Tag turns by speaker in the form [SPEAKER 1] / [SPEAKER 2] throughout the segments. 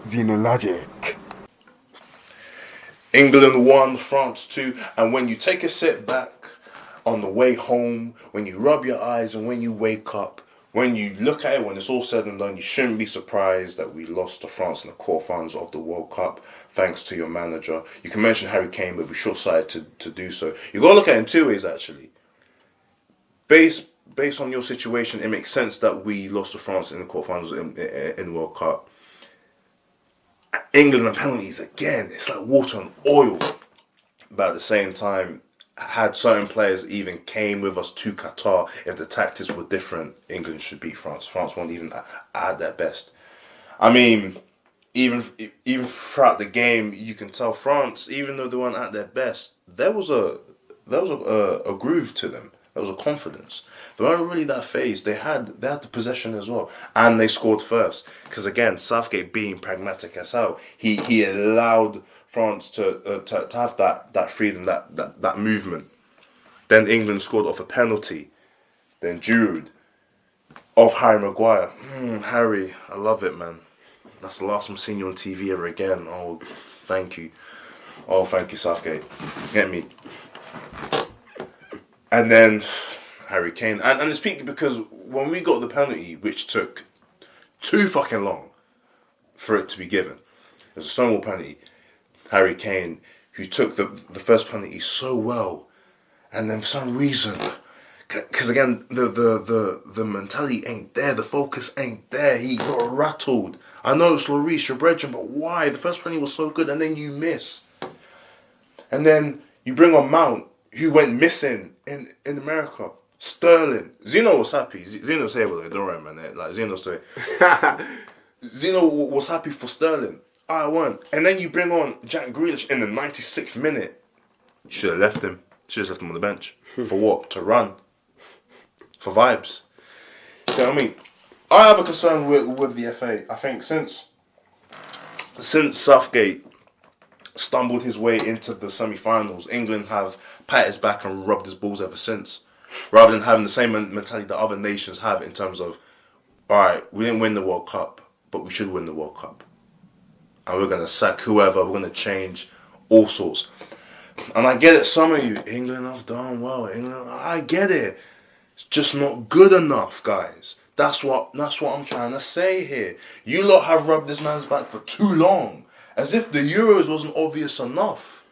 [SPEAKER 1] Zeno logic.
[SPEAKER 2] England 1, France 2, and when you take a step back on the way home, when you rub your eyes and when you wake up, when you look at it, when it's all said and done, you shouldn't be surprised that we lost to France in the quarterfinals of the World Cup, thanks to your manager. You can mention Harry Kane, but we short-sighted to do so. You got to look at it in two ways, actually. Based on your situation, it makes sense that we lost to France in the quarterfinals in the World Cup. England and penalties, again, it's like water and oil. But at the same time, had certain players even came with us to Qatar, if the tactics were different, England should beat France. France weren't even at their best. I mean, even throughout the game, you can tell France, even though they weren't at their best, there was a groove to them. There was a confidence. They weren't really that phased. They had the possession as well, and they scored first. Because again, Southgate being pragmatic as hell, he allowed France to have that freedom, that movement. Then England scored off a penalty. Then Giroud off Harry Maguire. Harry, I love it, man. That's the last I'm seeing you on TV ever again. Oh, thank you. Oh, thank you, Southgate. Get me. And then Harry Kane. And it's peaky because when we got the penalty, which took too fucking long for it to be given, it was a Stonewall penalty. Harry Kane, who took the first penalty so well, and then for some reason, because again the mentality ain't there, the focus ain't there. He got rattled. I know it's Lloris, your brethren, but why? The first penalty was so good, and then you miss, and then you bring on Mount, who went missing in America. Sterling, Zeno was happy. Zeno's here, don't worry, man. Like Zeno's here. Zeno was happy for Sterling. I won. And then you bring on Jack Grealish in the 96th minute. You should have left him. Should have left him on the bench. For what? To run. For vibes. So, I mean, I have a concern with the FA. I think since Southgate stumbled his way into the semi-finals, England have pat his back and rubbed his balls ever since. Rather than having the same mentality that other nations have in terms of, alright, we didn't win the World Cup, but we should win the World Cup. And we're going to sack whoever, we're going to change all sorts. And I get it, some of you, England have done well, England, I get it. It's just not good enough, guys. That's what I'm trying to say here. You lot have rubbed this man's back for too long. As if the Euros wasn't obvious enough.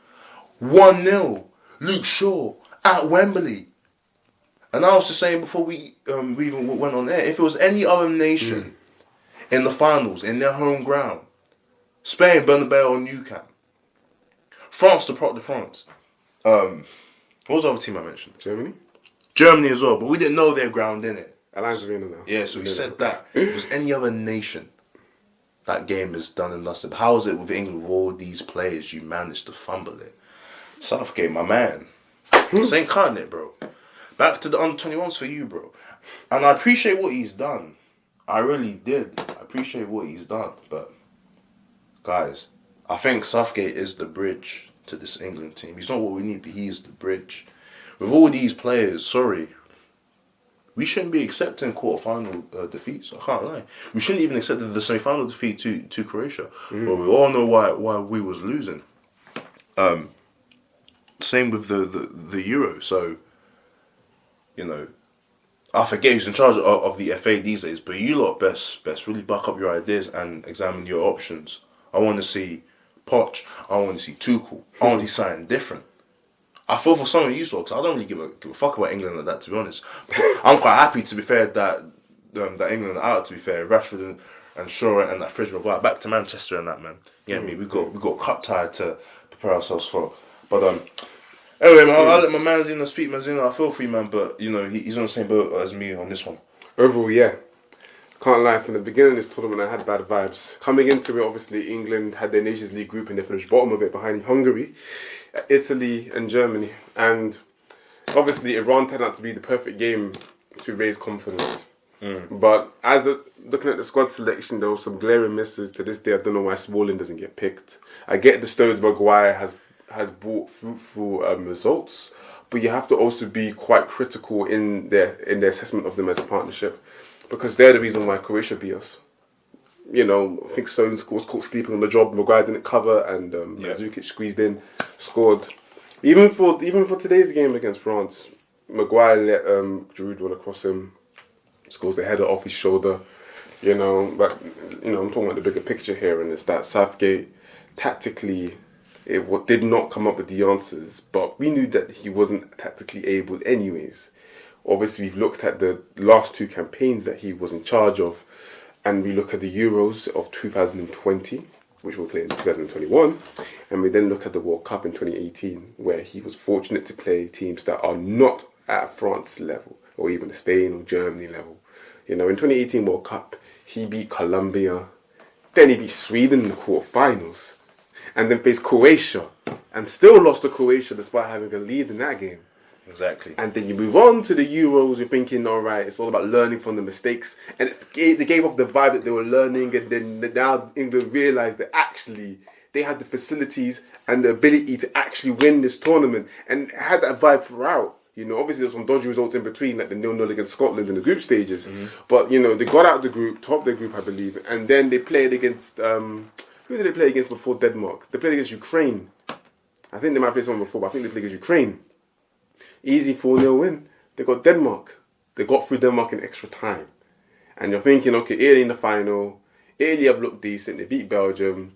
[SPEAKER 2] 1-0, Luke Shaw, at Wembley. And I was just saying before we even went on air, if it was any other nation in the finals, in their home ground, Spain, Bernabeu or Nou Camp. France, the Parc de France. What was the other team I mentioned? Germany as well, but we didn't know their ground, innit?
[SPEAKER 3] Alliance Arena now.
[SPEAKER 2] Yeah, so we said that. If it was any other nation, that game is done and dusted. How is it with England, with all these players, you managed to fumble it? Southgate, my man. This ain't cutting it, bro. Back to the under-21s for you, bro. And I appreciate what he's done. I really did. I appreciate what he's done, but guys, I think Southgate is the bridge to this England team. He's not what we need, but he is the bridge. With all these players, sorry, we shouldn't be accepting quarterfinal defeats. I can't lie. We shouldn't even accept the semi-final defeat to Croatia. But we all know why we was losing. Same with the Euro. So, you know, I forget who's in charge of the FA these days, but you lot best really back up your ideas and examine your options. I want to see Poch. I want to see Tuchel. I want to see something different. I feel for some of you lot, because I don't really give a fuck about England like that, to be honest. But I'm quite happy, to be fair, that England are out, to be fair. Rashford and Shaw and that Fridge Maguire back to Manchester and that, man. You get me? We got cup tie to prepare ourselves for. But anyway, man, I'll let my man Zeno speak, man. Zeno, I feel for you, man, but you know he's on the same boat as me on this one.
[SPEAKER 3] Overall, yeah. Can't lie, from the beginning of this tournament I had bad vibes. Coming into it, obviously England had their Nations League group and they finished bottom of it behind Hungary, Italy and Germany. And obviously Iran turned out to be the perfect game to raise confidence. But looking at the squad selection, there were some glaring misses. To this day, I don't know why Smalling doesn't get picked. I get the Stones Maguire has brought fruitful results, but you have to also be quite critical in their assessment of them as a partnership. because they're the reason why Croatia beat us. You know, I think Stones was caught sleeping on the job. Maguire didn't cover, and Mandzukic squeezed in, scored. Even for today's game against France, Maguire let Giroud run across him, scores the header off his shoulder. You know, but you know, I'm talking about the bigger picture here, and it's that Southgate tactically did not come up with the answers, but we knew that he wasn't tactically able, anyways. Obviously, we've looked at the last two campaigns that he was in charge of. And we look at the Euros of 2020, which we'll play in 2021. And we then look at the World Cup in 2018, where he was fortunate to play teams that are not at France level, or even Spain or Germany level. You know, in 2018 World Cup, he beat Colombia, then he beat Sweden in the quarterfinals, and then faced Croatia, and still lost to Croatia despite having a lead in that game.
[SPEAKER 2] Exactly.
[SPEAKER 3] And then you move on to the Euros, you're thinking, all right, it's all about learning from the mistakes. And they gave off the vibe that they were learning, and then now England realised that actually they had the facilities and the ability to actually win this tournament, and had that vibe throughout. You know, obviously there was some dodgy results in between, like the 0-0 against Scotland in the group stages. Mm-hmm. But, you know, they got out of the group, topped their group, I believe, and then they played against, who did they play against before Denmark? They played against Ukraine. I think they might play someone before, but I think they played against Ukraine. Easy 4-0 win. They got Denmark. They got through Denmark in extra time. And you're thinking, okay, Italy in the final. Italy have looked decent. They beat Belgium.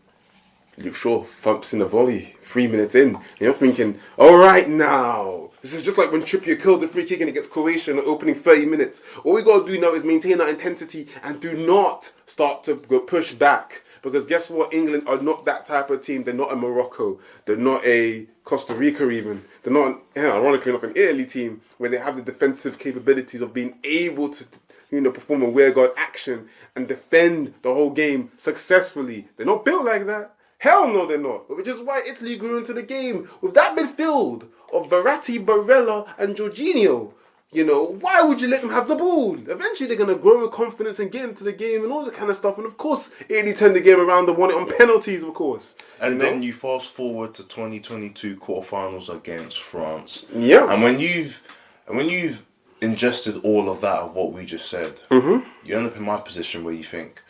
[SPEAKER 3] Luke Shaw thumps in a volley 3 minutes in. And you're thinking, all right now. This is just like when Trippier killed the free kick against Croatia in the opening 30 minutes. All we got to do now is maintain that intensity and do not start to go push back. Because guess what? England are not that type of team. They're not a Morocco. They're not a Costa Rica even. They're not, ironically enough, an Italy team where they have the defensive capabilities of being able to, you know, perform a rearguard action and defend the whole game successfully. They're not built like that. Hell no, they're not. Which is why Italy grew into the game with that midfield of Verratti, Barella, and Jorginho. You know, why would you let them have the ball? Eventually they're going to grow with confidence and get into the game and all that kind of stuff. And of course, Italy turned the game around and won it on penalties, of course.
[SPEAKER 2] And then you fast forward to 2022 quarterfinals against France.
[SPEAKER 3] Yeah.
[SPEAKER 2] And when you've ingested all of that of what we just said, you end up in my position where you think,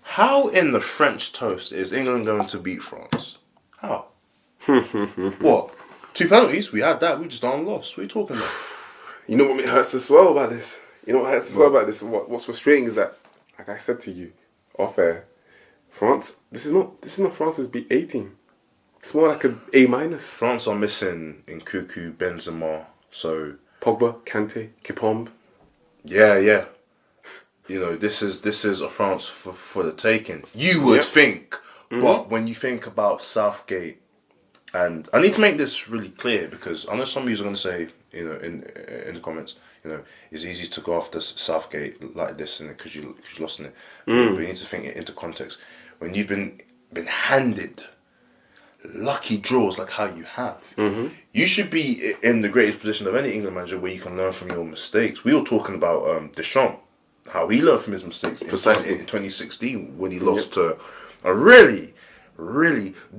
[SPEAKER 2] how in the French toast is England going to beat France? How? What? 2 penalties? We had that. We just aren't lost. What are you talking about?
[SPEAKER 3] You know what hurts as well about this? What's frustrating is that, like I said to you, off air, France, this is not France's A team. It's more like an A-.
[SPEAKER 2] France are missing Nkunku, Benzema, so
[SPEAKER 3] Pogba, Kante, Kipombe.
[SPEAKER 2] Yeah. You know, this is a France for the taking. You would think, but when you think about Southgate, and I need to make this really clear because I know some of you are going to say, you know, in the comments, you know, it's easy to go after Southgate like this and because you lost in it. But you need to think it into context. When you've been handed lucky draws like how you have, you should be in the greatest position of any England manager where you can learn from your mistakes. We were talking about Deschamps, how he learned from his mistakes in 2016 when he lost to a really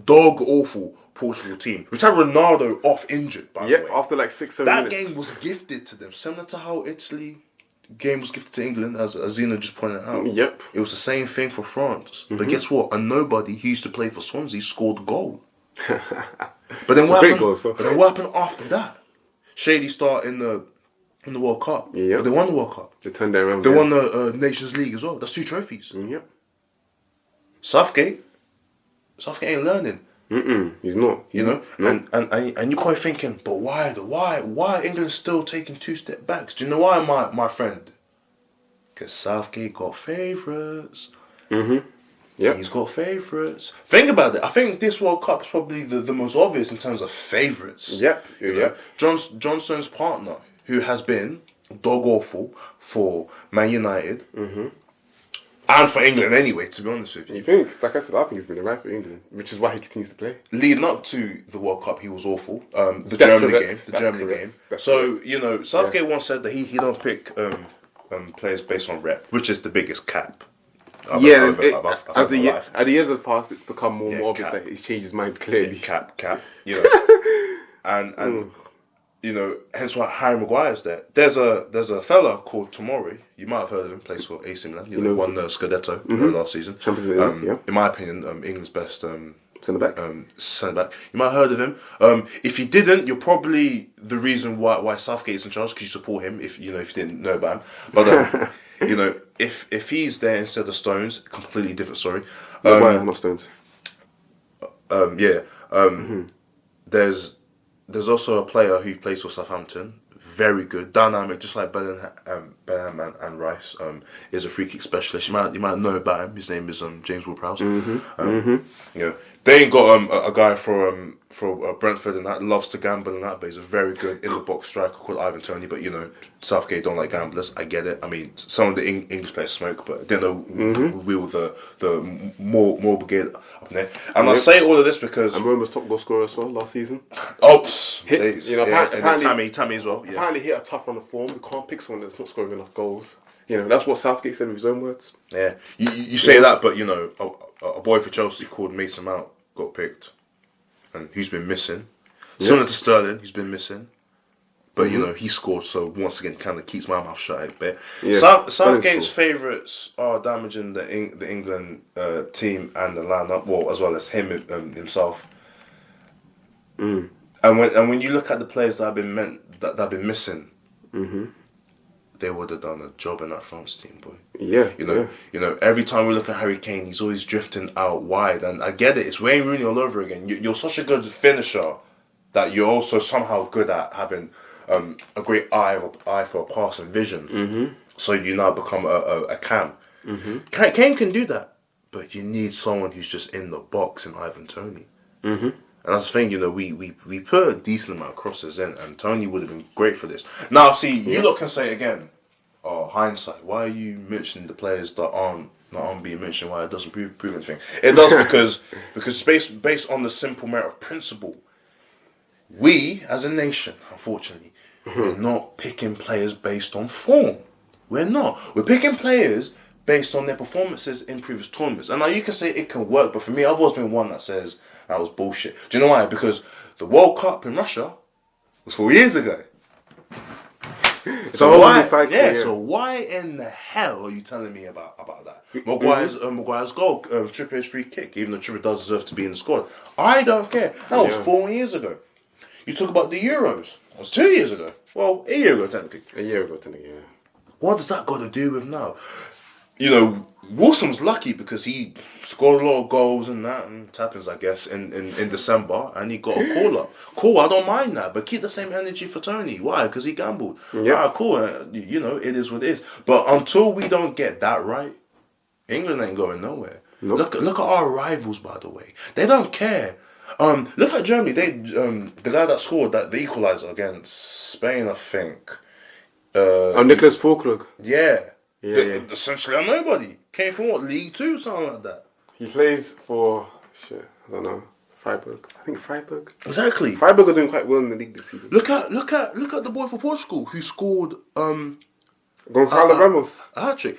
[SPEAKER 2] dog-awful Portugal team, which had Ronaldo off injured, by the way.
[SPEAKER 3] After like 6-7 minutes.
[SPEAKER 2] That game was gifted to them, similar to how Italy game was gifted to England, as Zeno just pointed out.
[SPEAKER 3] Yep.
[SPEAKER 2] It was the same thing for France. But guess what? A nobody who used to play for Swansea scored a goal. But then what happened after that? Shady start in the World Cup.
[SPEAKER 3] Yep.
[SPEAKER 2] But they won the World Cup.
[SPEAKER 3] They turned that around.
[SPEAKER 2] They won the Nations League as well. That's 2 trophies.
[SPEAKER 3] Yep. Southgate
[SPEAKER 2] ain't learning.
[SPEAKER 3] He's not.
[SPEAKER 2] You know? No. And you're probably thinking, but why England still taking 2 step backs? Do you know why, my friend? Because Southgate got favourites.
[SPEAKER 3] Yeah.
[SPEAKER 2] He's got favourites. Think about it. I think this World Cup is probably the most obvious in terms of favourites.
[SPEAKER 3] Yep.
[SPEAKER 2] John Stones' partner, who has been dog awful for Man United. And for England anyway, to be honest with you.
[SPEAKER 3] You think? Like I said, I think he's been alright for England, which is why he continues to play.
[SPEAKER 2] Leading up to the World Cup, he was awful. The Germany game. So, you know, Southgate once said that he don't pick players based on rep, which is the biggest cap.
[SPEAKER 3] As the years have passed, it's become more obvious that he's changed his mind clearly.
[SPEAKER 2] Cap. You know. and hence why Harry Maguire's there. There's a fella called Tomori. You might have heard of him. Plays for AC Milan. Won the Scudetto last season.
[SPEAKER 3] Champions League, yeah.
[SPEAKER 2] In my opinion, England's best
[SPEAKER 3] centre back.
[SPEAKER 2] Centre back. You might have heard of him. If you didn't, you're probably the reason why Southgate is in charge, because you support him. If you didn't know about him, but if he's there instead of Stones, completely different story.
[SPEAKER 3] Why not Stones?
[SPEAKER 2] There's also a player who plays for Southampton. Very good, dynamic, just like Bellingham and Rice. Is a free kick specialist. You might know about him. His name is James Ward-Prowse. They ain't got a guy for Brentford and that loves to gamble and that, but he's a very good in the box striker called Ivan Toney. But Southgate don't like gamblers. I get it. I mean, some of the English players smoke, but I didn't know we were the more brigade up there. And I say all of this because
[SPEAKER 3] Rome was top goal scorer as well last season.
[SPEAKER 2] Apparently Tammy as well. Yeah.
[SPEAKER 3] Apparently hit a tough run of form. We can't pick someone that's not scoring enough goals. That's what Southgate said with his own words.
[SPEAKER 2] Yeah, you say that, but a boy for Chelsea called Mason Mount got picked, and he's been missing. Similar to Sterling, he's been missing, but he scored. So once again, kind of keeps my mouth shut a bit. Yeah, Southgate's favourites are damaging the England team and the lineup, well, as well as him himself. And when you look at the players that have been missing. They would have done a job in that France team, boy.
[SPEAKER 3] Yeah.
[SPEAKER 2] Every time we look at Harry Kane, he's always drifting out wide, and I get it. It's Wayne Rooney all over again. You're such a good finisher that you're also somehow good at having a great eye for a pass and vision. So you now become a cam. Kane can do that, but you need someone who's just in the box in Ivan Toney. And that's the thing, we put a decent amount of crosses in, and Tony would have been great for this. Now, see, you lot can say again, hindsight, why are you mentioning the players that aren't being mentioned? Why it doesn't prove anything? It does because based on the simple merit of principle, we as a nation, unfortunately, we're not picking players based on form. We're not. We're picking players based on their performances in previous tournaments. And now you can say it can work, but for me, I've always been one that says that was bullshit. Do you know why? Because the World Cup in Russia was 4 years ago. So why in the hell are you telling me about that? Maguire's goal, Trippier's free kick, even though Trippier does deserve to be in the squad. I don't care. That was 4 years ago. You talk about the Euros. It was 2 years ago. Well, a year ago technically.
[SPEAKER 3] Yeah.
[SPEAKER 2] What does that got to do with now? Wilson's lucky because he scored a lot of goals and that, and it happens, I guess, in December, and he got a call-up. Cool, I don't mind that, but keep the same energy for Tony. Why? Because he gambled. Yeah, cool. It is what it is. But until we don't get that right, England ain't going nowhere. Nope. Look at our rivals, by the way. They don't care. Look at Germany. They the guy that scored the equaliser against Spain, I think.
[SPEAKER 3] Nicholas Füllkrug.
[SPEAKER 2] Yeah. Essentially a nobody. Came from what, League 2, something like that.
[SPEAKER 3] He plays for I don't know, Freiburg. I think Freiburg.
[SPEAKER 2] Exactly.
[SPEAKER 3] Freiburg are doing quite well in the league this season.
[SPEAKER 2] Look at the boy for Portugal who scored
[SPEAKER 3] Gonçalo Ramos.
[SPEAKER 2] A hat trick.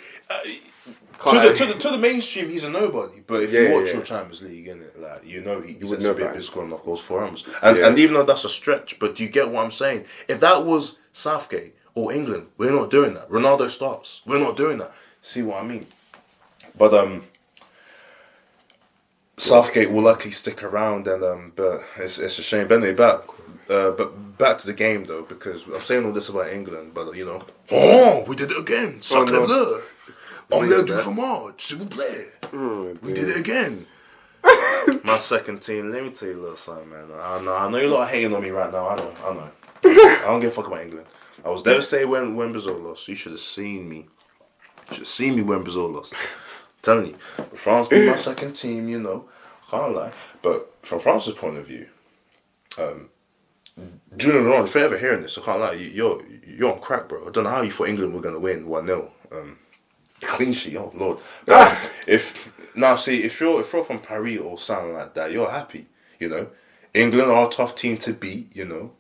[SPEAKER 2] To the mainstream, he's a nobody. But if you watch your Champions League, innit, like he's actually been scoring enough goals for Ramos. And even though that's a stretch, but you get what I'm saying. If that was Southgate or England, we're not doing that. Ronaldo starts. We're not doing that. See what I mean? But Southgate will likely stick around, and but it's a shame. But anyway, but back to the game though, because I'm saying all this about England, but we did it again. Sacre bleu. Omelette du fromage, s'il vous plaît. We did it again. My second team. Let me tell you a little something, man. I know you're not hating on me right now. I know. I don't give a fuck about England. I was devastated when Brazil lost. You should have seen me. When Brazil lost. I'm telling you, France beat my second team. Can't lie. But from France's point of view, Julian Laurent, if you're ever hearing this, I can't lie. You're on crack, bro. I don't know how you thought England were gonna win 1-0. Clean sheet, oh Lord. If you're from Paris or something like that, you're happy. England are a tough team to beat. When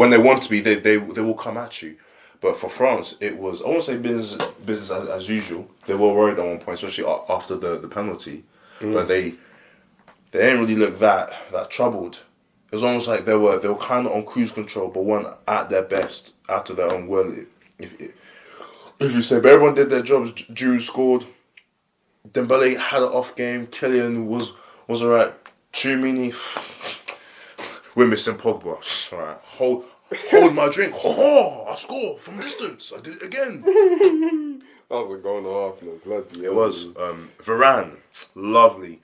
[SPEAKER 2] they want to be, they will come at you. But for France, it was, I won't say business as usual. They were worried at one point, especially after the penalty. But they didn't really look that troubled. it was almost like they were kind of on cruise control, but weren't at their best out of their own will. If you say, but everyone did their jobs. Giroud scored. Dembele had an off game. Kylian was alright. Tchouameni, we're missing Pogba. Alright, hold my drink. Oh, I score from distance. I did it again.
[SPEAKER 3] That was a goal and a half, no bloody.
[SPEAKER 2] It was. Varane, lovely.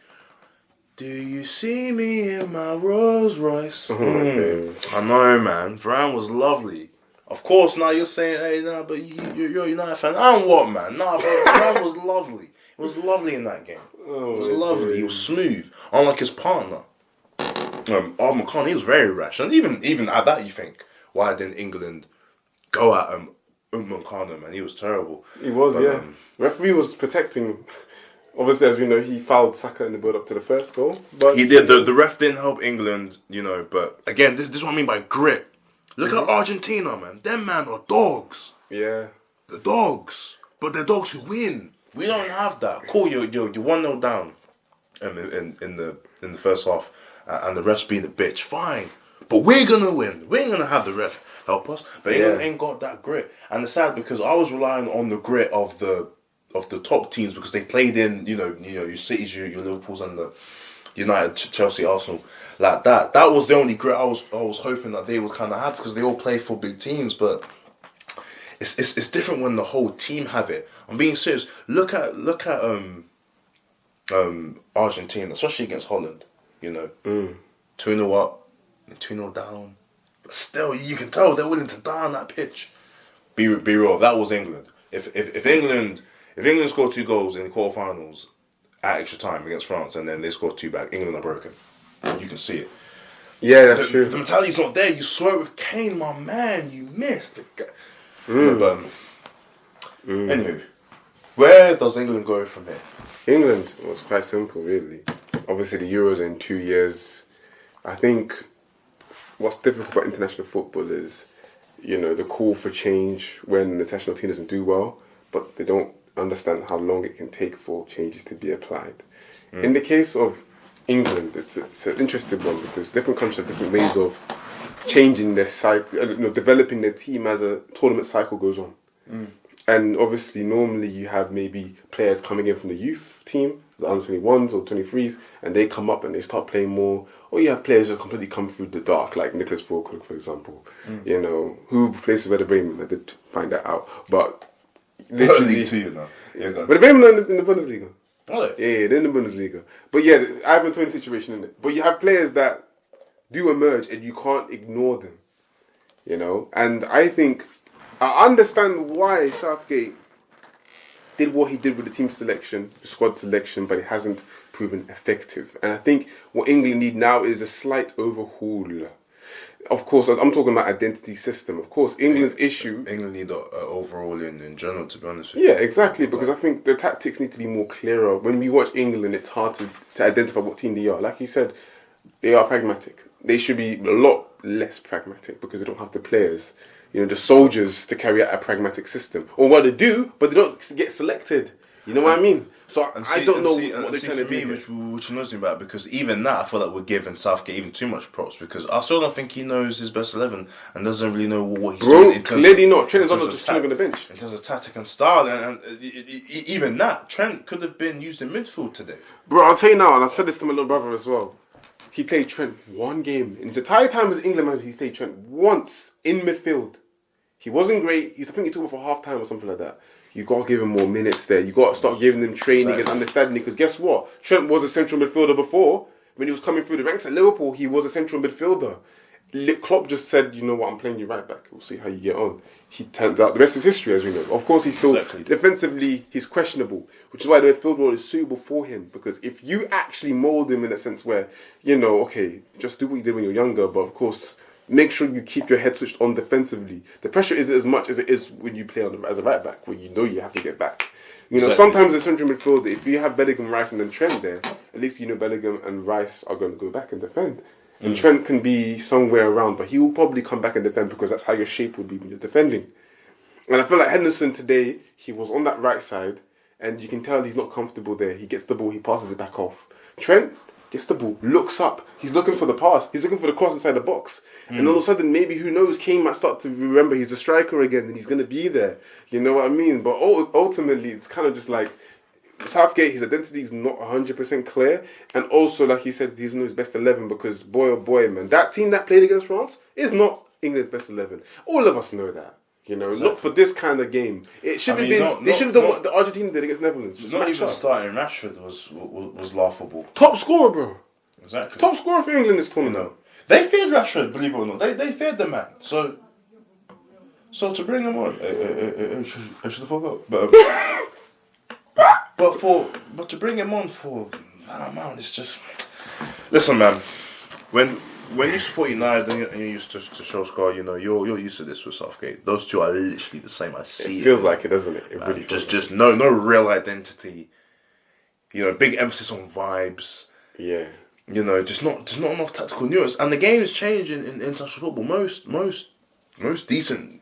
[SPEAKER 2] Do you see me in my Rolls Royce? I know, man. Varane was lovely. Of course, now you're saying, hey, nah, but you're a United fan. I'm what, man? Nah, but Varane was lovely. It was lovely in that game. It was lovely. He was smooth, unlike his partner. McConnell, he was very rash. And even at that, you think, why didn't England go at McConnell, man? He was terrible.
[SPEAKER 3] He was, yeah. Referee was protecting. Obviously, as we know, he fouled Saka in the build-up to the first goal. But
[SPEAKER 2] he did. The ref didn't help England, but again, this is what I mean by grit. Look at Argentina, man. Them man are dogs.
[SPEAKER 3] Yeah.
[SPEAKER 2] The dogs. But they're dogs who win. We don't have that. Cool, you're 1-0 down in the first half, and the ref's being a bitch. Fine. But we're gonna win. We ain't gonna have the ref help us. But England ain't got that grit. And it's sad because I was relying on the grit of the top teams because they played in, your Cities, your Liverpools and the United, Chelsea, Arsenal, like that. That was the only grit I was hoping that they would kind of have because they all play for big teams. But it's different when the whole team have it. I'm being serious. Look at Argentina, especially against Holland. 2-0 up, 2-0 down, but still you can tell they're willing to die on that pitch. Be real. That was England. If England scored 2 goals in the quarterfinals at extra time against France, and then they scored 2 back, England are broken. You can see it.
[SPEAKER 3] Yeah, that's true.
[SPEAKER 2] The mentality's not there. You saw it with Kane, my man. You missed. Anywho, where does England go from here?
[SPEAKER 3] England was quite simple, really. Obviously, the Euros in 2 years. I think what's difficult about international football is, the call for change when the national team doesn't do well, but they don't understand how long it can take for changes to be applied. In the case of England, it's an interesting one because different countries have different ways of changing their cycle, developing their team as a tournament cycle goes on. And obviously, normally you have maybe players coming in from the youth team, the under 21s or 23s, and they come up and they start playing more. Or you have players that completely come through the dark, like Nicholas Fulkrug, for example. Who plays Werder Bremen. I did find that out, but literally,
[SPEAKER 2] League 2,
[SPEAKER 3] But Bremen are in the Bundesliga.
[SPEAKER 2] Are they?
[SPEAKER 3] Yeah, they're in the Bundesliga. But yeah, I have a twin situation in it. But you have players that do emerge, and you can't ignore them. And I think I understand why Southgate did what he did with the team selection, the squad selection, but it hasn't proven effective. And I think what England need now is a slight overhaul. Of course, I'm talking about identity system. Of course, England's issue...
[SPEAKER 2] England need an overhaul in general, to be honest with you.
[SPEAKER 3] Yeah, exactly, because I think the tactics need to be more clearer. When we watch England, it's hard to identify what team they are. Like you said, they are pragmatic. They should be a lot less pragmatic because they don't have the players, the soldiers to carry out a pragmatic system. Or what they do, but they don't get selected. You know what I mean? So I don't know what they're trying to do.
[SPEAKER 2] Which annoys me about, because even that, I feel like we're giving Southgate even too much props, because I still don't think he knows his best 11 and doesn't really know what he's doing. In terms
[SPEAKER 3] clearly not. Trent is not just chilling on the bench.
[SPEAKER 2] In terms of tactic and style, and even that, Trent could have been used in midfield today.
[SPEAKER 3] Bro, I'll tell you now, and I said this to my little brother as well. He played Trent one game. In his entire time as England manager, he played Trent once in midfield. He wasn't great. I think he took him for half time or something like that. You got to give him more minutes there. You got to start giving him training and understanding. Because guess what? Trent was a central midfielder before. When he was coming through the ranks at Liverpool, he was a central midfielder. Klopp just said, you know what, I'm playing you right back. We'll see how you get on. He turns out the rest is history, as we know. Of course, he's still defensively, he's questionable, which is why the midfield role is suitable for him. Because if you actually mould him in a sense where, okay, just do what you did when you're younger, but of course, make sure you keep your head switched on defensively. The pressure isn't as much as it is when you play as a right back, where you have to get back. Sometimes the central midfield, if you have Bellingham, Rice, and then Trent there, at least Bellingham and Rice are going to go back and defend. And Trent can be somewhere around, but he will probably come back and defend because that's how your shape would be when you're defending. And I feel like Henderson today, he was on that right side, and you can tell he's not comfortable there. He gets the ball, he passes it back off. Trent, gets the ball, looks up. He's looking for the pass. He's looking for the cross inside the box. And all of a sudden, maybe, who knows, Kane might start to remember he's a striker again and he's going to be there. You know what I mean? But ultimately, it's kind of just like, Southgate, his identity is not 100% clear. And also, like he said, he's not his best 11 because, boy, oh boy, man, that team that played against France is not England's best 11. All of us know that. You know,
[SPEAKER 2] exactly.
[SPEAKER 3] Not for this kind of game. It should have been. They should have done what the Argentina did against Netherlands. Just
[SPEAKER 2] not even starting Rashford was laughable.
[SPEAKER 3] Top scorer, bro.
[SPEAKER 2] Exactly.
[SPEAKER 3] Top scorer for England this tournament.
[SPEAKER 2] You know, they feared Rashford, believe it or not. They feared the man. So to bring him on, I should have forgot. But to bring him on for that amount, it's just. Listen, man. When you support United and you're used to Solskjaer, you know, you're used to this with Southgate. Those two are literally the same. I see
[SPEAKER 3] it. Feels like it, doesn't it? It really
[SPEAKER 2] just no real identity. You know, big emphasis on vibes.
[SPEAKER 3] Yeah.
[SPEAKER 2] You know, just not enough tactical nuance. And the game is changing in international football. Most decent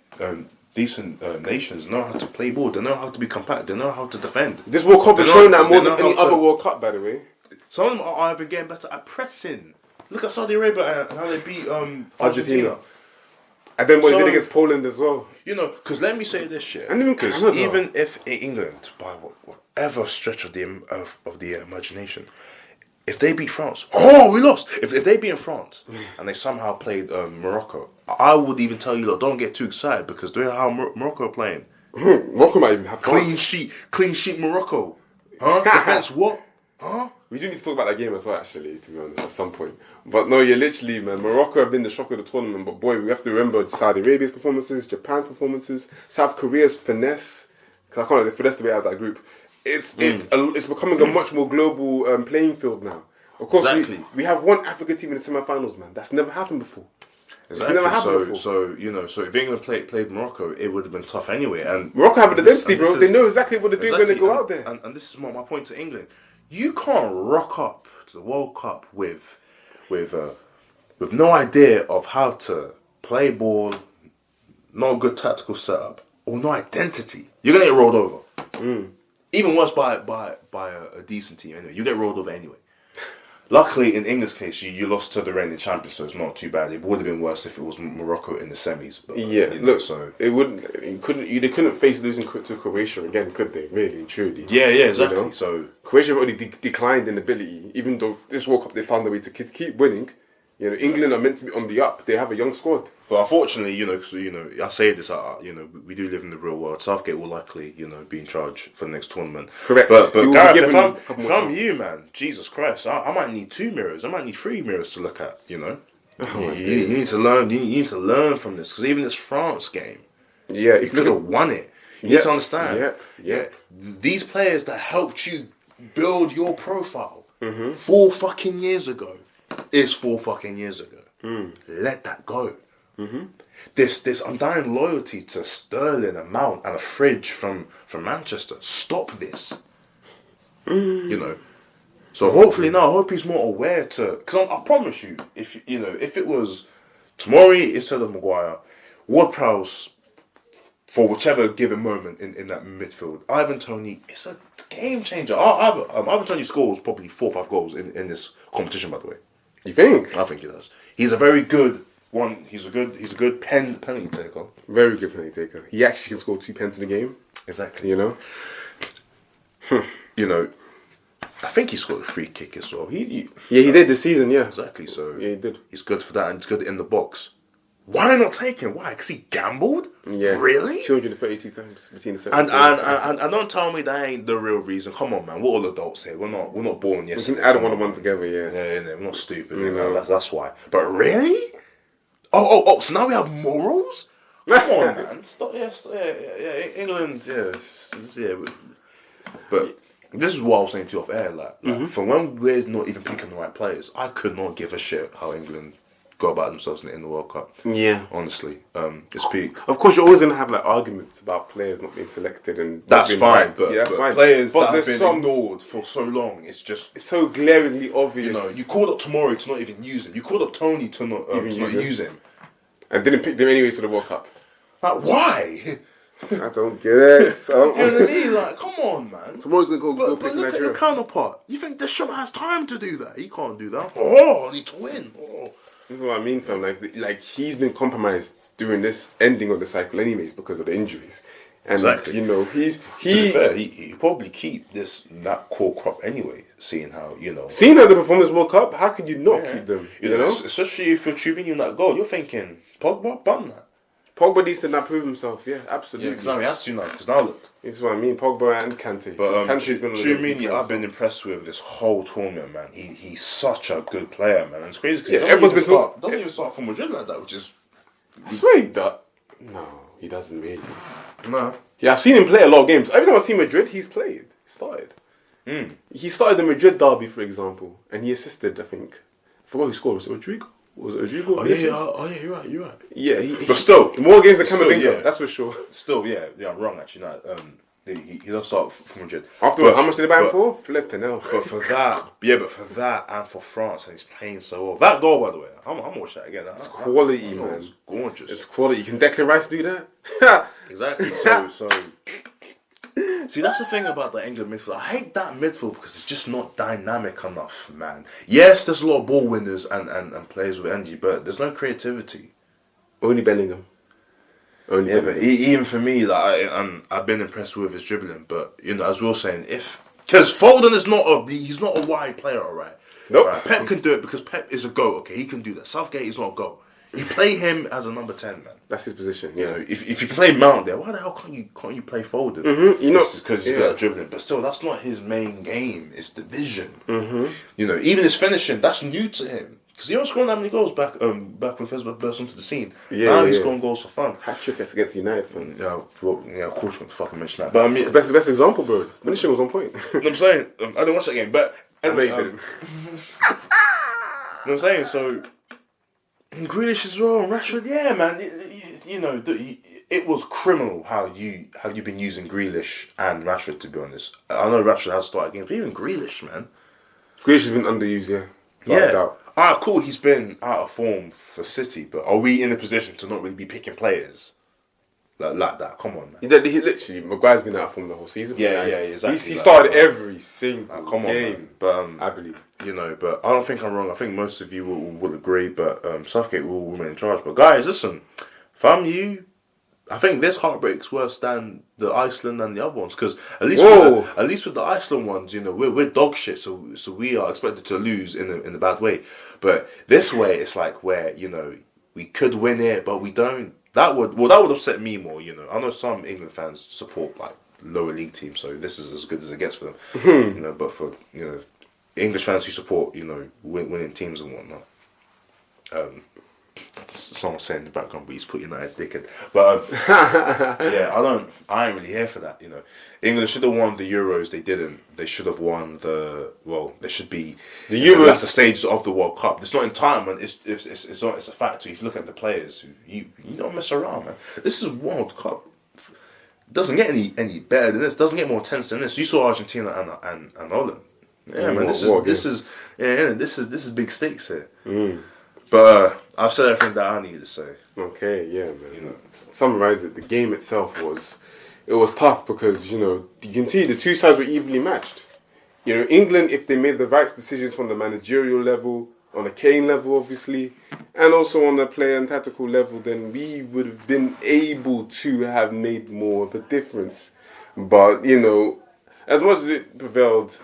[SPEAKER 2] nations know how to play ball. They know how to be compact. They know how to defend.
[SPEAKER 3] This World Cup has shown that more than any other World Cup, by the way.
[SPEAKER 2] Some of them are even getting better at pressing. Look at Saudi Arabia and how they beat Argentina.
[SPEAKER 3] And then what they did against Poland as well.
[SPEAKER 2] You know, because let me say this shit.
[SPEAKER 3] And
[SPEAKER 2] even if England, by whatever stretch of the imagination, if they beat France, we lost. If they beat France and they somehow played Morocco, I would even tell you, look, don't get too excited because the way how Morocco are playing.
[SPEAKER 3] Morocco might even have
[SPEAKER 2] clean sheet Morocco. Huh? Defense what? Huh?
[SPEAKER 3] We do need to talk about that game as well, actually, to be honest, at some point. But no, yeah, literally, man, Morocco have been the shock of the tournament. But boy, we have to remember Saudi Arabia's performances, Japan's performances, South Korea's finesse. Because I can't finesse the way out of that group. It's becoming a much more global playing field now. Of course,
[SPEAKER 2] exactly.
[SPEAKER 3] we have one Africa team in the semi-finals, man. That's never happened before.
[SPEAKER 2] Exactly. So if England played Morocco, it would have been tough anyway. And
[SPEAKER 3] Morocco have an identity, bro. They know exactly what they're doing when they go out there.
[SPEAKER 2] And this is my point to England. You can't rock up to the World Cup with no idea of how to play ball, no good tactical setup, or no identity. You're gonna get rolled over. Even worse by a decent team. Anyway, you get rolled over anyway. Luckily, in England's case, you lost to the reigning champions, so it's not too bad. It would have been worse if it was Morocco in the semis. But,
[SPEAKER 3] it wouldn't. They couldn't face losing to Croatia again, could they? Really, truly.
[SPEAKER 2] Yeah, exactly. You know? So
[SPEAKER 3] Croatia already declined in ability, even though this World Cup they found a way to keep winning. You know, England are meant to be on the up. They have a young squad.
[SPEAKER 2] But unfortunately, I say this, we do live in the real world. Southgate will likely, be in charge for the next tournament.
[SPEAKER 3] Correct.
[SPEAKER 2] But Gareth, if I'm you, man, Jesus Christ, I might need 2 mirrors. I might need 3 mirrors to look at. You need to learn. You need to learn from this because even this France game, you could have won it. You need to understand.
[SPEAKER 3] Yeah.
[SPEAKER 2] These players that helped you build your profile 4 fucking years ago. Is 4 fucking years ago. Let that go. This undying loyalty to Sterling, a Mount, and a Fridge from Manchester. Stop this. So hopefully now, I hope he's more aware to. Because I promise you, if it was Tomori instead of Maguire, Ward-Prowse for whichever given moment in that midfield, Ivan Toney, it's a game changer. Ivan Toney scores probably 4 or 5 goals in this competition, by the way.
[SPEAKER 3] You think?
[SPEAKER 2] I think he does. He's a very good one. He's a good penalty taker.
[SPEAKER 3] Very good penalty taker. He actually can score 2 pens in a game.
[SPEAKER 2] Exactly. I think he scored a free kick as well. He
[SPEAKER 3] did this season. Yeah.
[SPEAKER 2] Exactly. So
[SPEAKER 3] yeah, he did.
[SPEAKER 2] He's good for that and he's good in the box. Why not take him? Why? Because he gambled?
[SPEAKER 3] Yeah.
[SPEAKER 2] Really?
[SPEAKER 3] 232 times between the
[SPEAKER 2] and don't tell me that ain't the real reason. Come on, man. We're all adults here. We're not born yesterday.
[SPEAKER 3] We can add 1 and 1 together, yeah.
[SPEAKER 2] Yeah, we're not stupid. That's why. But really? Oh, so now we have morals? Come on, man. Stop. Yeah. England, yeah. But this is what I was saying to you off air. From when we're not even picking the right players, I could not give a shit how England go about themselves in the World Cup.
[SPEAKER 3] Yeah.
[SPEAKER 2] Honestly. It's peak.
[SPEAKER 3] Of course, you're always going to have arguments about players not being selected. And
[SPEAKER 2] that's fine.
[SPEAKER 3] But fine.
[SPEAKER 2] Players that have been ignored for so long, it's
[SPEAKER 3] so glaringly obvious.
[SPEAKER 2] You called up Tomori to not even use him. You called up Tony to not use him.
[SPEAKER 3] And didn't pick them anyway to the World Cup.
[SPEAKER 2] Like, why?
[SPEAKER 3] I don't get it. So.
[SPEAKER 2] You know what I mean? Like, come on, man.
[SPEAKER 3] Tomorrow's gonna go play
[SPEAKER 2] But
[SPEAKER 3] for
[SPEAKER 2] look at
[SPEAKER 3] Nigeria.
[SPEAKER 2] your counterpart. You think Deschamps has time to do that? He can't do that. Oh, I need to win. Oh.
[SPEAKER 3] This is what I mean, fam. Like he's been compromised during this ending of the cycle, anyways, because of the injuries. And
[SPEAKER 2] Exactly.
[SPEAKER 3] you know,
[SPEAKER 2] To be fair, he probably keep that core crop anyway. Seeing how
[SPEAKER 3] seeing how the Performance World Cup, how could you not keep them? You know,
[SPEAKER 2] especially if you're tubing in that goal, you're thinking Pogba done that.
[SPEAKER 3] Pogba needs to now prove himself. Yeah, absolutely.
[SPEAKER 2] Yeah, because now he has to now. Because now look.
[SPEAKER 3] This is what I mean, Pogba and Kante.
[SPEAKER 2] But
[SPEAKER 3] Kante's been on the
[SPEAKER 2] Tchouaméni, I've been impressed with this whole tournament, man. He's such a good player, man. And it's crazy because doesn't even start from Madrid like that, which is.
[SPEAKER 3] I swear he does. No, he doesn't really.
[SPEAKER 2] No.
[SPEAKER 3] Yeah, I've seen him play a lot of games. Every time I've seen Madrid, he's played. He started. He started the Madrid derby, for example, and he assisted. I think. I forgot who scored. Was it Rodrigo? Was it Rodrigo?
[SPEAKER 2] Oh yeah, you're right.
[SPEAKER 3] Yeah,
[SPEAKER 2] but still,
[SPEAKER 3] more games than Camavinga. That's for sure.
[SPEAKER 2] Still, yeah, I'm wrong actually. No, he does start from Madrid.
[SPEAKER 3] Afterwards, how much did they buy him for? Flipping hell.
[SPEAKER 2] But for that, and for France, and he's playing so well. That goal, by the way, I'm gonna watch that again.
[SPEAKER 3] It's quality, man.
[SPEAKER 2] It's gorgeous.
[SPEAKER 3] It's quality. Can Declan Rice do that?
[SPEAKER 2] Exactly. So. See, that's the thing about the England midfield. I hate that midfield because it's just not dynamic enough, man. Yes, there's a lot of ball winners and players with energy, but there's no creativity.
[SPEAKER 3] Only Bellingham.
[SPEAKER 2] But even for me, like I've been impressed with his dribbling. But as we were saying, because Foden is he's not a wide player, alright.
[SPEAKER 3] Nope.
[SPEAKER 2] Right? Pep can do it because Pep is a GOAT. Okay, he can do that. Southgate is not a GOAT. You play him as a number 10, man.
[SPEAKER 3] That's his position. Yeah.
[SPEAKER 2] If you play Mount there, why the hell can't you play Foden?
[SPEAKER 3] Mm-hmm.
[SPEAKER 2] Because he's got dribbling, but still, that's not his main game. It's the vision. Mm-hmm. Even his finishing, that's new to him. Because he don't score that many goals back when first burst onto the scene. Now he's scoring goals for fun.
[SPEAKER 3] Hat-trick against United, man.
[SPEAKER 2] Of course we're going to fucking mention that. But I mean,
[SPEAKER 3] best example, bro. Finishing was on point.
[SPEAKER 2] You know what I'm saying? I didn't watch that game, but anyway,
[SPEAKER 3] I know you didn't.
[SPEAKER 2] You know what I'm saying? So. And Grealish as well, and Rashford, yeah, man. It was criminal how you've been using Grealish and Rashford. To be honest, I know Rashford has started games, but even Grealish, man.
[SPEAKER 3] Grealish has been underused, yeah.
[SPEAKER 2] All right, cool. He's been out of form for City, but are we in a position to not really be picking players like that? Come on, man.
[SPEAKER 3] He literally, Maguire's been out of form the whole season.
[SPEAKER 2] Yeah, exactly.
[SPEAKER 3] He started every single game.
[SPEAKER 2] But
[SPEAKER 3] I believe.
[SPEAKER 2] But I don't think I'm wrong. I think most of you will agree. But Southgate will remain in charge. But guys, listen, I think this heartbreak's worse than the Iceland and the other ones because at least with the Iceland ones, we're dog shit. So we are expected to lose in a bad way. But this way, it's like where we could win it, but we don't. That would upset me more. I know some England fans support like lower league teams, so this is as good as it gets for them. But for English fans who support, winning teams and whatnot. Someone saying in the background, please put United dickhead. But I ain't really here for that. England should have won the Euros. They didn't. They should have won they should be the Euros at the stages of the World Cup. It's not entitlement. It's a factor. If you look at the players, you don't mess around, man. This is World Cup. It doesn't get any better than this. It doesn't get more tense than this. You saw Argentina and Holland. Yeah, man. This is big stakes here. But I've said everything that I needed to say.
[SPEAKER 3] Okay, yeah, man. Summarize it. The game itself was tough because you can see the two sides were evenly matched. England, if they made the right decisions from the managerial level, on a Kane level, obviously, and also on the player and tactical level, then we would have been able to have made more of a difference. But as much as it prevailed,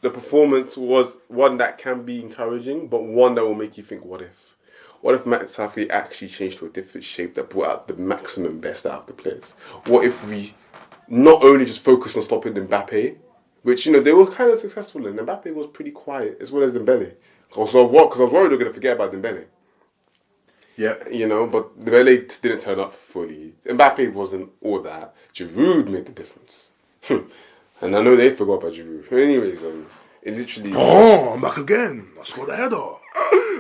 [SPEAKER 3] the performance was one that can be encouraging, but one that will make you think, what if? What if Matt Southgate actually changed to a different shape that brought out the maximum best out of the players? What if we not only just focused on stopping Mbappe, which, they were kind of successful in. Mbappe was pretty quiet, as well as Dembele. Because I was worried they were going to forget about Dembele.
[SPEAKER 2] Yeah.
[SPEAKER 3] But Dembele didn't turn up fully. Mbappe wasn't all that. Giroud made the difference. And I know they forgot about Giroud. Anyways, it literally...
[SPEAKER 2] Oh, I'm back again. I scored a header.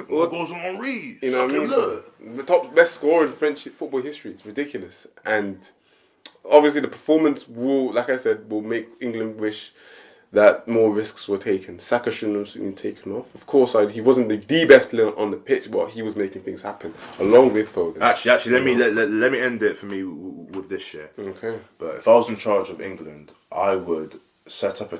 [SPEAKER 2] What goes on Henri?
[SPEAKER 3] What I mean? The top best scorer in French football history. It's ridiculous. And obviously the performance will, like I said, will make England wish that more risks were taken. Saka shouldn't have been taken off. Of course, he wasn't the best player on the pitch, but he was making things happen along with Foden.
[SPEAKER 2] Actually, let me end it for me with this shit.
[SPEAKER 3] Okay.
[SPEAKER 2] But if I was in charge of England, I would set up a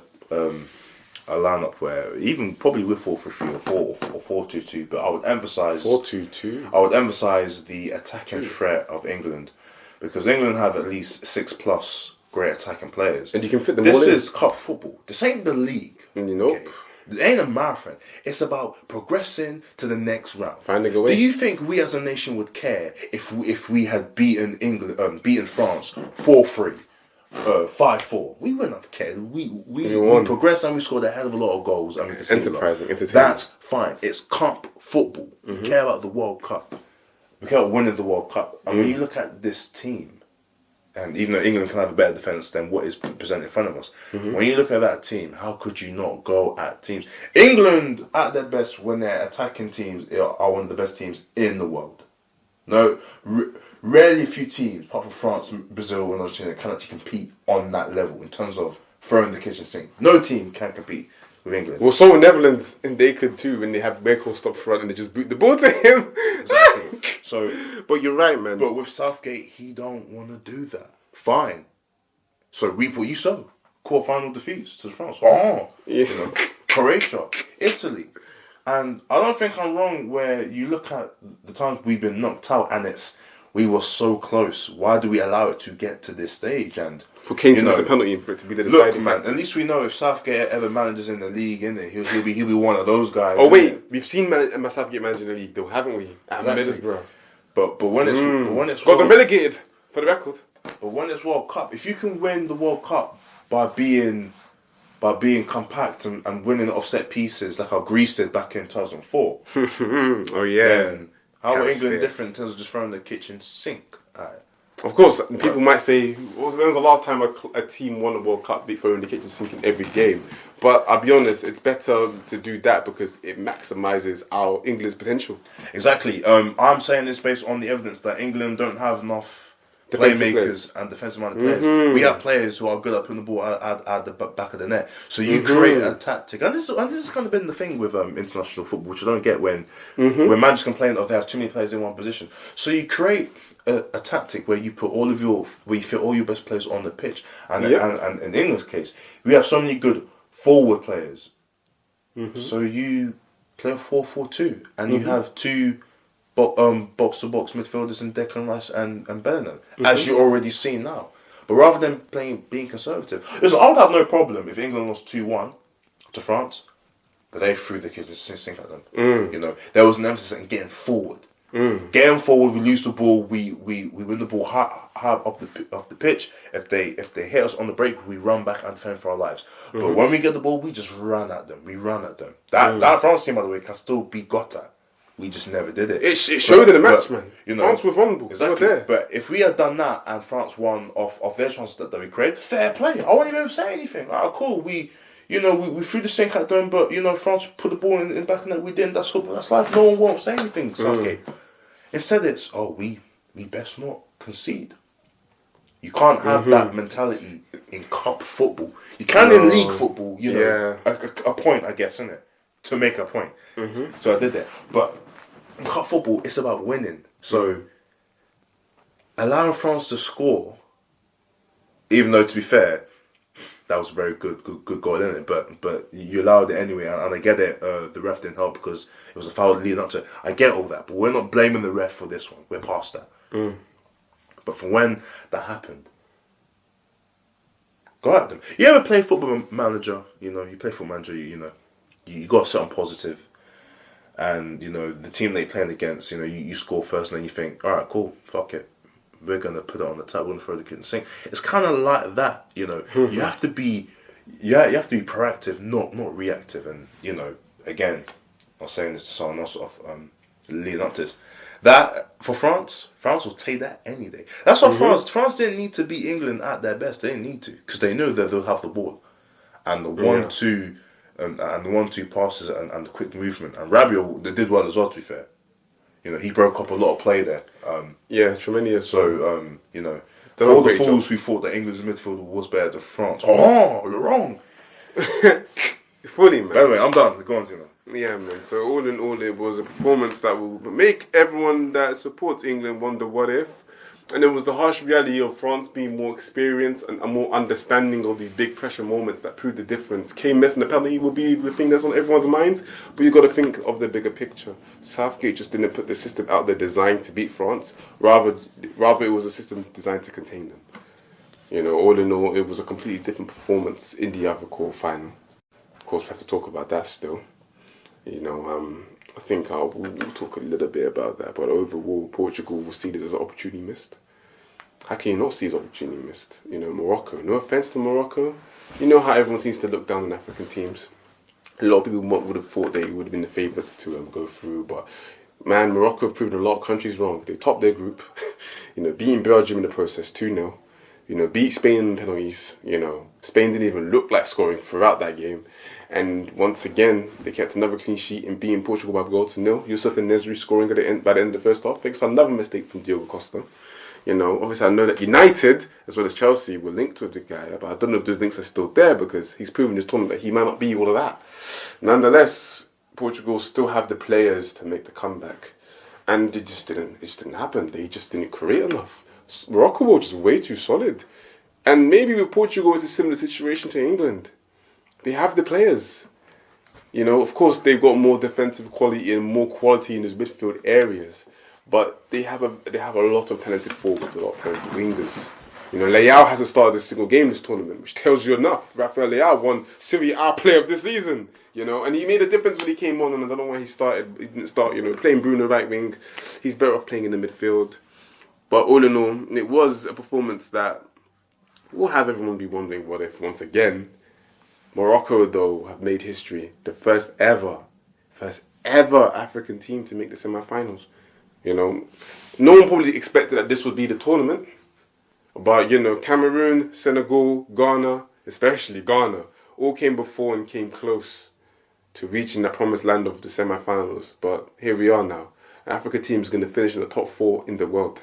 [SPEAKER 2] lineup where even probably with 4-3-3 or 4-2-2, but I would emphasize
[SPEAKER 3] 4-2-2.
[SPEAKER 2] I would emphasize the attacking threat of England, because England have at least 6+ great attacking players,
[SPEAKER 3] and you can fit them all in.
[SPEAKER 2] This is cup football. This ain't the league.
[SPEAKER 3] Nope.
[SPEAKER 2] Okay? It ain't a marathon. It's about progressing to the next round.
[SPEAKER 3] Finding a way.
[SPEAKER 2] Do you think we as a nation would care if we had beaten beaten France 4-3? 5-4. We wouldn't have cared. We progressed and we scored a hell of a lot of goals and we conceded
[SPEAKER 3] enterprising, entertaining.
[SPEAKER 2] That's fine. It's cup football. We care about the World Cup. We care about winning the World Cup. And when you look at this team, and even though England can have a better defence than what is presented in front of us, when you look at that team, how could you not go at teams? England, at their best, when they're attacking teams, are one of the best teams in the world. No, rarely a few teams, apart from France, Brazil, and Argentina, can actually compete on that level in terms of throwing the kitchen sink. No team can compete with England.
[SPEAKER 3] Well, so in Netherlands, and they could too when they have Berkel stop front and they just boot the ball to him.
[SPEAKER 2] Exactly. So,
[SPEAKER 3] but you're right, man.
[SPEAKER 2] But with Southgate, he don't want to do that. Fine. So reap what you sow. Quarterfinal defeats to France.
[SPEAKER 3] Yeah.
[SPEAKER 2] You know, Croatia, Italy. And I don't think I'm wrong where you look at the times we've been knocked out and we were so close. Why do we allow it to get to this stage? And
[SPEAKER 3] for Kane to miss a penalty and for it to be the deciding
[SPEAKER 2] man, at least we know if Southgate ever manages in the league, he'll be one of those guys.
[SPEAKER 3] Oh wait, we've seen Southgate manage in the league though, haven't we? At Middlesbrough.
[SPEAKER 2] But when it's
[SPEAKER 3] got them relegated for the record.
[SPEAKER 2] But when it's World Cup, if you can win the World Cup by being compact and winning off set pieces like how Greece did back in 2004.
[SPEAKER 3] Oh yeah.
[SPEAKER 2] Then how are England different in terms of just throwing the kitchen sink? Right.
[SPEAKER 3] Of course, people might say, when was the last time a team won a World Cup throwing the kitchen sink in every game? But I'll be honest, it's better to do that because it maximises our England's potential.
[SPEAKER 2] Exactly. I'm saying this based on the evidence that England don't have enough playmakers and defensive-minded players. We have players who are good at putting the ball at the back of the net. So you create a tactic, and this has kind of been the thing with international football, which I don't get when managers complain they have too many players in one position. So you create a tactic where you put where you fit all your best players on the pitch, and in England's case, we have so many good forward players. So you play a 4-4-2, and you have two box-to-box midfielders in Declan Rice and Bellingham, as you already seen now. But rather than being conservative, listen, I would have no problem if England lost 2-1 to France, but they threw the kitchen sink at them. You know, there was an emphasis on getting forward. Getting forward, we lose the ball, we win the ball high off the pitch. If they hit us on the break, we run back and defend for our lives. But when we get the ball, we just run at them. That France team, by the way, can still be got at. We just never did it.
[SPEAKER 3] It showed in the match, man. You know, France were vulnerable.
[SPEAKER 2] Exactly. But if we had done that and France won off their chances that we created, fair play. I wouldn't even say anything. Alright, cool. We threw the sink at them, but France put the ball in the back of the net. We didn't. That's football. That's life. No one won't say anything. Southgate. Instead, it's we best not concede. You can't have that mentality in cup football. You can in league football. A point, I guess, isn't it? To make a point. So I did that, but in cup football, it's about winning. So allowing France to score, even though to be fair, that was a very good goal, isn't it? But you allowed it anyway, and I get it. The ref didn't help because it was a foul leading up to it. I get all that, but we're not blaming the ref for this one. We're past that. But for when that happened, go at them. You ever play Football Manager? You play Football Manager. You got to set on positive. And, the team that you're playing against, you score first and then you think, all right, cool, fuck it. We're going to put it on the table and throw the kitchen sink. It's kind of like that, You have to be proactive, not reactive. And, again, I was saying this to someone else leading up to this. That, for France will take that any day. That's why France didn't need to beat England at their best. They didn't need to, because they knew that they'll have the ball. And the 1-2... And the 1-2 passes and the quick movement. And Rabiot, they did well as well, to be fair. He broke up a lot of play there.
[SPEAKER 3] tremendous.
[SPEAKER 2] So, for all the fools who thought that England's midfield was better than France. Oh, you're wrong.
[SPEAKER 3] Fully, man.
[SPEAKER 2] By the way, I'm done. Go on, Zeno.
[SPEAKER 3] Yeah, man. So all in all, it was a performance that will make everyone that supports England wonder what if. And it was the harsh reality of France being more experienced and more understanding of these big pressure moments that proved the difference. Kane missing the penalty will be the thing that's on everyone's minds, but you've got to think of the bigger picture. Southgate just didn't put the system out there designed to beat France. Rather it was a system designed to contain them. You know, all in all, it was a completely different performance in the other quarter-final. Of course, we have to talk about that still. You know, I think we'll talk a little bit about that, but overall, Portugal will see this as an opportunity missed. How can you not see this opportunity missed? You know, Morocco, no offence to Morocco. You know how everyone seems to look down on African teams. A lot of people would have thought they would have been the favourites to go through, but man, Morocco have proven a lot of countries wrong. They topped their group, you know, beating Belgium in the process 2-0. You know, beat Spain in penalties. You know, Spain didn't even look like scoring throughout that game. And once again, they kept another clean sheet in beating Portugal by 0-0. Yusuf and Nesri scoring at the end, by the end of the first half. Thanks to another mistake from Diogo Costa. You know, obviously I know that United, as well as Chelsea, were linked with the guy. But I don't know if those links are still there because he's proven this tournament that he might not be all of that. Nonetheless, Portugal still have the players to make the comeback. And it just didn't happen. They just didn't create enough. Morocco were just way too solid. And maybe with Portugal, it's a similar situation to England. They have the players. You know, of course, they've got more defensive quality and more quality in those midfield areas. But they have a lot of talented forwards, a lot of talented wingers. You know, Leao hasn't started a single game this tournament, which tells you enough. Rafael Leao won Serie A Player of the Season. You know, and he made a difference when he came on, and I don't know why he didn't start, you know, playing Bruno right wing. He's better off playing in the midfield. But all in all, it was a performance that will have everyone be wondering what if once again. Morocco, though, have made history. The first ever African team to make the semi-finals. You know, no one probably expected that this would be the tournament. But, you know, Cameroon, Senegal, Ghana, especially Ghana, all came before and came close to reaching that promised land of the semi-finals. But here we are now. An Africa team is going to finish in the top 4 in the world.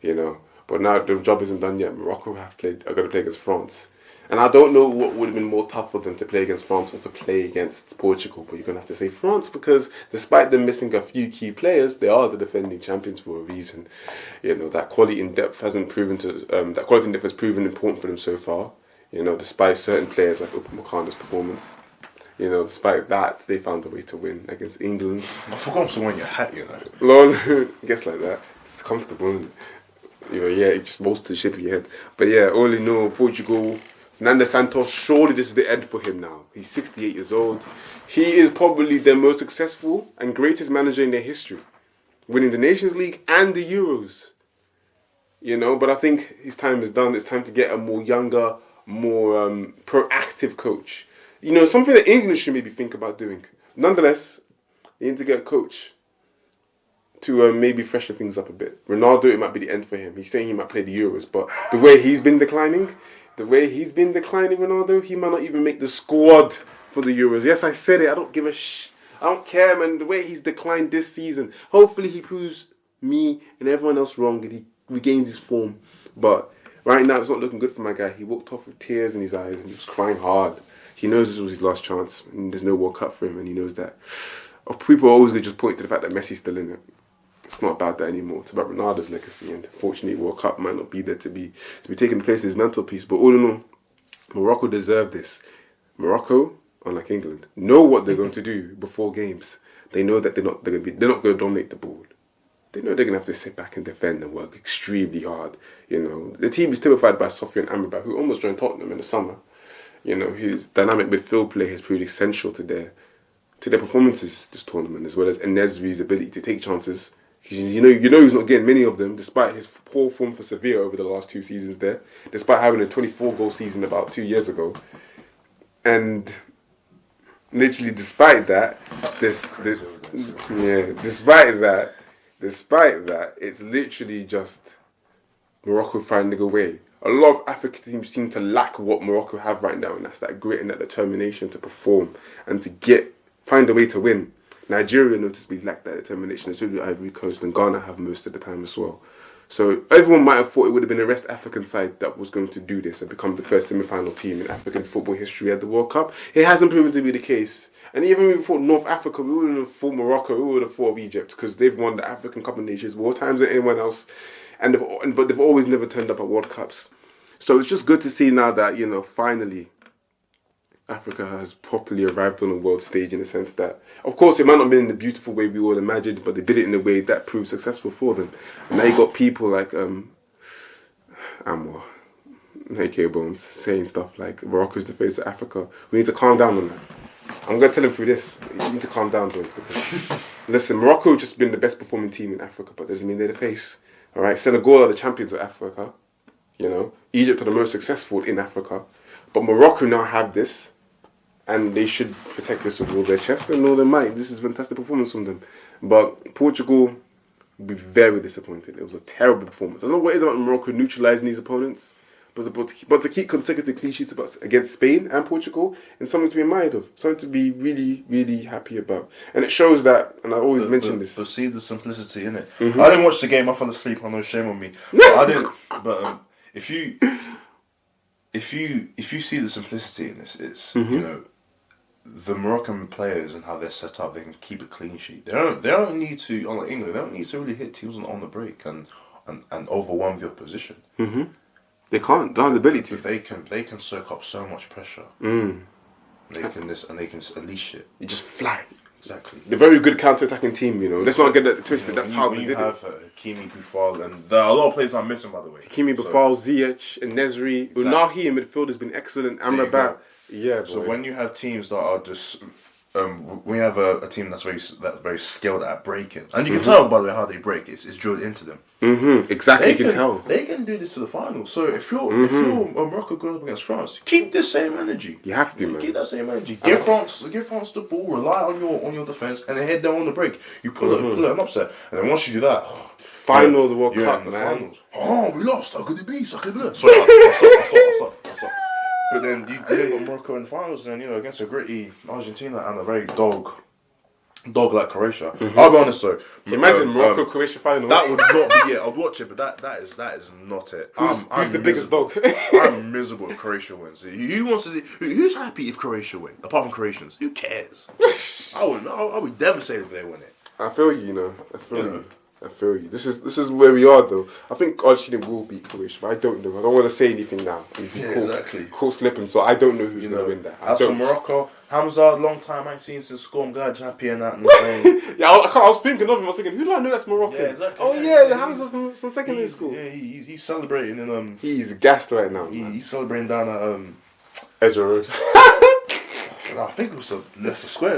[SPEAKER 3] You know, but now the job isn't done yet. Morocco are going to play against France. And I don't know what would have been more tough for them to play against France or to play against Portugal. But you're going to have to say France because despite them missing a few key players, they are the defending champions for a reason. You know, that quality in depth has proven important for them so far. You know, despite certain players like Upamecano's performance. You know, despite that, they found a way to win against England.
[SPEAKER 2] I forgot I'm still wearing your hat, you know.
[SPEAKER 3] Lol, guess like that. It's comfortable, isn't it? You know, yeah, it just bolsters the shape of your head. But yeah, all in all, Portugal, Fernando Santos, surely this is the end for him now. He's 68 years old. He is probably their most successful and greatest manager in their history. Winning the Nations League and the Euros. You know, but I think his time is done. It's time to get a more younger, more proactive coach. You know, something that England should maybe think about doing. Nonetheless, you need to get a coach to maybe freshen things up a bit. Ronaldo, it might be the end for him. He's saying he might play the Euros, but the way he's been declining, Ronaldo, he might not even make the squad for the Euros. Yes, I said it. I don't give a I don't care, man. The way he's declined this season. Hopefully he proves me and everyone else wrong and he regains his form. But right now, it's not looking good for my guy. He walked off with tears in his eyes and he was crying hard. He knows this was his last chance and there's no World Cup for him and he knows that. People are always going to just point to the fact that Messi's still in it. It's not about that anymore. It's about Ronaldo's legacy, and fortunately, World Cup might not be there to be taking the place of his mantelpiece. But all in all, Morocco deserve this. Morocco, unlike England, know what they're going to do before games. They know that they're not going to dominate the ball. They know they're going to have to sit back and defend and work extremely hard. You know, the team is typified by Sofiane Amrabat, who almost joined Tottenham in the summer. You know, his dynamic midfield play has proved essential to their performances this tournament, as well as Enesri's ability to take chances. You know he's not getting many of them, despite his poor form for Sevilla over the last 2 seasons there, despite having a 24-goal season about 2 years ago. And literally, despite that, despite that, it's literally just Morocco finding a way. A lot of African teams seem to lack what Morocco have right now, and that's that grit and that determination to perform and to find a way to win. Nigeria noticeably lack that determination, and so do Ivory Coast, and Ghana have most of the time as well. So everyone might have thought it would have been the West African side that was going to do this and become the first semi-final team in African football history at the World Cup. It hasn't proven to be the case. And even if we thought North Africa, we wouldn't have thought Morocco, we would have thought of Egypt because they've won the African Cup of Nations more times than anyone else. But they've always never turned up at World Cups. So it's just good to see now that, finally Africa has properly arrived on the world stage in the sense that, of course, it might not have been in the beautiful way we all imagined, but they did it in a way that proved successful for them. And now you got people like Anwar, aka Bones, saying stuff like Morocco's the face of Africa. We need to calm down on that. I'm going to tell him through this. You need to calm down, Bones, because listen, Morocco has just been the best performing team in Africa, but doesn't mean they're the face. All right, Senegal are the champions of Africa. Egypt are the most successful in Africa, but Morocco now have this. And they should protect this with all their chest and all their might. This is a fantastic performance from them. But Portugal will be very disappointed. It was a terrible performance. I don't know what it is about Morocco neutralising these opponents, but to keep consecutive clean sheets against Spain and Portugal is something to be admired of. Something to be really, really happy about. And it shows that, and I always mention this.
[SPEAKER 2] But see the simplicity in it. Mm-hmm. I didn't watch the game. I fell asleep. I know, shame on me. I didn't. But if you see the simplicity in this, it's the Moroccan players and how they're set up, they can keep a clean sheet. They don't need to, unlike England, they don't need to really hit teams on the break and overwhelm the opposition.
[SPEAKER 3] Mm-hmm. They can't. They don't have the ability to.
[SPEAKER 2] They can soak up so much pressure. They can just unleash it.
[SPEAKER 3] You just fly.
[SPEAKER 2] Exactly.
[SPEAKER 3] They're a very good counter-attacking team. Let's not get that twisted. That's how they did it.
[SPEAKER 2] You have Hakimi, Boufal, and there are a lot of players I'm missing, by the way.
[SPEAKER 3] Hakimi, Boufal, Ziyech, and Nesri. Exactly. Unahi in midfield has been excellent. Amrabat. Yeah, boy.
[SPEAKER 2] So when you have teams that are just, we have a team that's very skilled at breaking, and you can tell by the way how they break. It's drilled into them.
[SPEAKER 3] Mm-hmm. Exactly, you can tell.
[SPEAKER 2] They can do this to the final. So if you're Morocco going up against France, keep the same energy.
[SPEAKER 3] You have to, man.
[SPEAKER 2] Keep that same energy. Give France the ball. Rely on your defense, and then head down on the break. You pull an upset, and then once you do that.
[SPEAKER 3] Final of the World Cup,
[SPEAKER 2] in the
[SPEAKER 3] man.
[SPEAKER 2] Finals. Oh, we lost. How could it be? Sorry, I'll stop. But then you got Morocco in the finals, and against a gritty Argentina and a very dog-like Croatia. Mm-hmm. I'll be honest, though.
[SPEAKER 3] Imagine Morocco Croatia final.
[SPEAKER 2] That would not be it. I'd watch it, but that is not it.
[SPEAKER 3] Who's the biggest dog?
[SPEAKER 2] I'm miserable if Croatia wins. Who's happy if Croatia win? Apart from Croatians, who cares? I'll be devastated if they win it.
[SPEAKER 3] I feel you. I feel you. This is where we are, though. I think Argentina will beat Croatia, but I don't know. I don't want to say anything now.
[SPEAKER 2] Exactly.
[SPEAKER 3] Caught slipping, so I don't know who's going to win that.
[SPEAKER 2] As for Morocco, Hamza, long time I ain't seen since school. I'm glad you're happy and that. And
[SPEAKER 3] yeah, I was thinking of him. I was thinking, who do I know that's Moroccan?
[SPEAKER 2] Yeah, exactly.
[SPEAKER 3] Oh yeah, Hamza's from secondary school.
[SPEAKER 2] Yeah, he's celebrating in
[SPEAKER 3] He's gassed right now.
[SPEAKER 2] He's celebrating down at
[SPEAKER 3] Edger Road.
[SPEAKER 2] I think it was Leicester Square,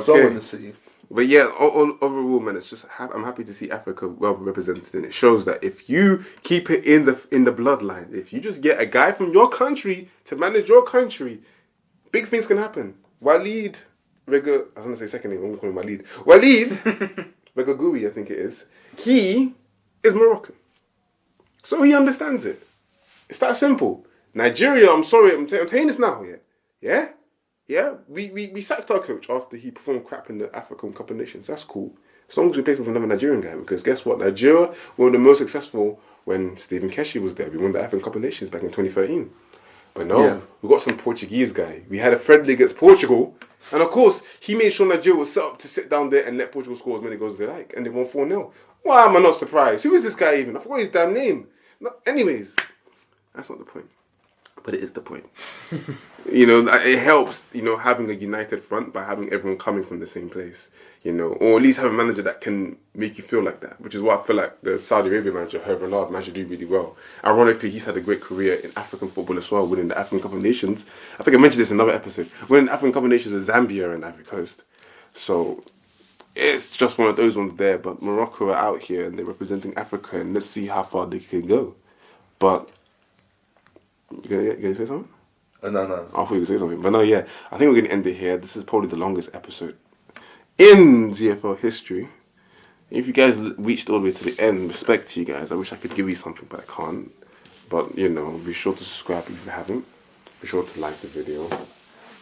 [SPEAKER 2] somewhere in the city.
[SPEAKER 3] But yeah, overall, man, it's just I'm happy to see Africa well represented, and it shows that if you keep it in the bloodline, if you just get a guy from your country to manage your country, big things can happen. Walid I don't want to say second name. I'm going to call him Walid Regagoui, I think it is. He is Moroccan, so he understands it. It's that simple. Nigeria, I'm sorry, I'm saying this now. Yeah, we sacked our coach after he performed crap in the African Cup of Nations. That's cool. As long as we replace him with another Nigerian guy. Because guess what? Nigeria were the most successful when Stephen Keshi was there. We won the African Cup of Nations back in 2013. But no, we got some Portuguese guy. We had a friendly against Portugal. And of course, he made sure Nigeria was set up to sit down there and let Portugal score as many goals as they like. And they won 4-0. Why am I not surprised? Who is this guy even? I forgot his damn name. No, anyways, that's not the point. But it is the point. It helps, having a united front by having everyone coming from the same place, or at least have a manager that can make you feel like that, which is what I feel like the Saudi Arabia manager, Herb Renard, managed to do really well. Ironically, he's had a great career in African football as well, winning the African Cup of Nations. I think I mentioned this in another episode, winning the African Cup of Nations with Zambia and Ivory Coast. So it's just one of those ones there, but Morocco are out here and they're representing Africa, and let's see how far they can go. But you gonna say something?
[SPEAKER 2] No.
[SPEAKER 3] I thought you were going to say something. But no, yeah. I think we're going to end it here. This is probably the longest episode in ZFL history. If you guys reached all the way to the end, respect to you guys. I wish I could give you something, but I can't. But, be sure to subscribe if you haven't. Be sure to like the video.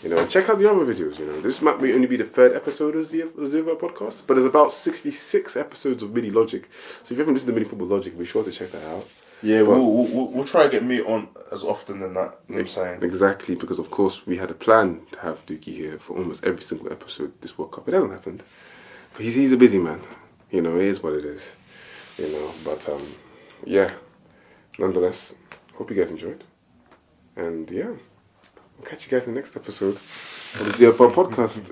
[SPEAKER 3] You know, and check out the other videos. You know, this might only be the 3rd episode of the ZFL Podcast, but there's about 66 episodes of Mini Logic. So if you haven't listened to Mini Football Logic, be sure to check that out.
[SPEAKER 2] Yeah, we'll try to get me on as often than that. You know what I'm saying?
[SPEAKER 3] Exactly, because of course we had a plan to have Dukey here for almost every single episode this World Cup. It hasn't happened, but he's a busy man. You know, it is what it is. You know, but yeah. Nonetheless, hope you guys enjoyed, and yeah, we'll catch you guys in the next episode of the ZFL Podcast.